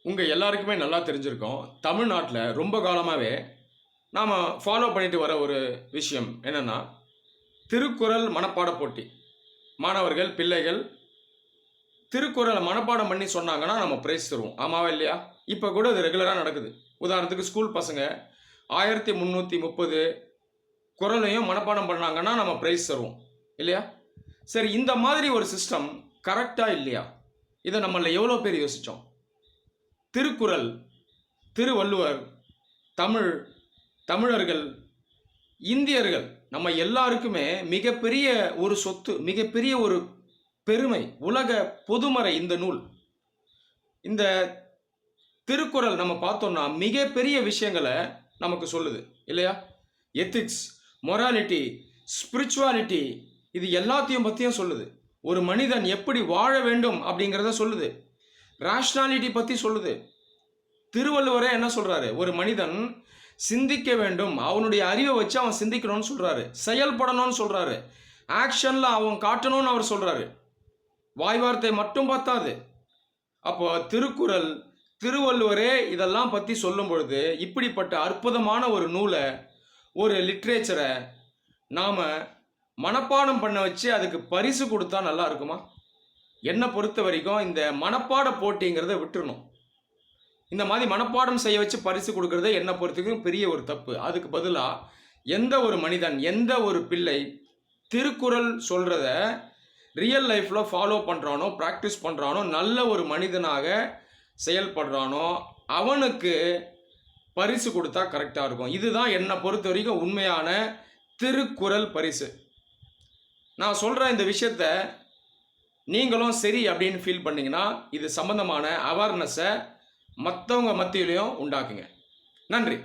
உங்கள் எல்லாருக்குமே நல்லா தெரிஞ்சிருக்கும். தமிழ்நாட்டில் ரொம்ப காலமாகவே நாம் ஃபாலோ பண்ணிட்டு வர ஒரு விஷயம் என்னென்னா, திருக்குறள் மனப்பாட போட்டி. மாணவர்கள், பிள்ளைகள் திருக்குறளை மனப்பாடம் பண்ணி சொன்னாங்கன்னா நம்ம பிரைஸ் தருவோம். ஆமாவா இல்லையா? இப்போ கூட இது ரெகுலராக நடக்குது. உதாரணத்துக்கு ஸ்கூல் பசங்க 1330 குறளையும் மனப்பாடம் பண்ணாங்கன்னா நம்ம பிரைஸ் தருவோம். இல்லையா? சரி, இந்த மாதிரி ஒரு சிஸ்டம் கரெக்டாக இல்லையா? இதை நம்மள எவ்வளோ பேர் யோசித்தோம்? திருக்குறள், திருவள்ளுவர், தமிழர்கள், இந்தியர்கள் நம்ம எல்லாருக்குமே மிகப்பெரிய ஒரு சொத்து, மிகப்பெரிய ஒரு பெருமை, உலக பொதுமறை இந்த நூல். இந்த திருக்குறள் நம்ம பார்த்தோம்னா மிகப்பெரிய விஷயங்களை நமக்கு சொல்லுது இல்லையா? எத்திக்ஸ், மொராலிட்டி, ஸ்பிரிச்சுவாலிட்டி, இது எல்லாத்தையும் பற்றியும் சொல்லுது. ஒரு மனிதன் எப்படி வாழ வேண்டும் அப்படிங்கிறத சொல்லுது. ரேஷனாலிட்டி பற்றி சொல்லுது. திருவள்ளுவரே என்ன சொல்றாரு? ஒரு மனிதன் சிந்திக்க வேண்டும், அவனுடைய அறிவை வச்சு அவன் சிந்திக்கணும்னு சொல்றாரு, செயல்படணும்னு சொல்றாரு, ஆக்ஷன்ல அவன் காட்டணும்னு அவர் சொல்றாரு. வாய் வார்த்தை மட்டும் பத்தாது. அப்போ திருக்குறள், திருவள்ளுவரே இதெல்லாம் பற்றி சொல்லும் பொழுது இப்படிப்பட்ட அற்புதமான ஒரு நூலை, ஒரு லிட்ரேச்சரை நாம் மனப்பாடம் பண்ண வச்சு அதுக்கு பரிசு கொடுத்தா நல்லா இருக்குமா? என்னை பொறுத்த வரைக்கும் இந்த மனப்பாட போட்டிங்கிறத விட்டுறணும். இந்த மாதிரி மனப்பாடம் செய்ய வச்சு பரிசு கொடுக்கறத என்னை பொறுத்தவரைக்கும் பெரிய ஒரு தப்பு. அதுக்கு பதிலாக எந்த ஒரு மனிதன், எந்த ஒரு பிள்ளை திருக்குறள் சொல்கிறத ரியல் லைஃப்பில் ஃபாலோ பண்ணுறானோ, ப்ராக்டிஸ் பண்ணுறானோ, நல்ல ஒரு மனிதனாக செயல்படுறானோ அவனுக்கு பரிசு கொடுத்தா கரெக்டாக இருக்கும். இதுதான் என்னை பொறுத்த வரைக்கும் உண்மையான திருக்குறள் பரிசு. நான் சொல்கிற இந்த விஷயத்த நீங்களும் சரி அப்படின்னு ஃபீல் பண்ணிங்கன்னா இது சம்பந்தமான அவேர்னஸை மற்றவங்க மத்தியிலையும் உண்டாக்குங்க. நன்றி.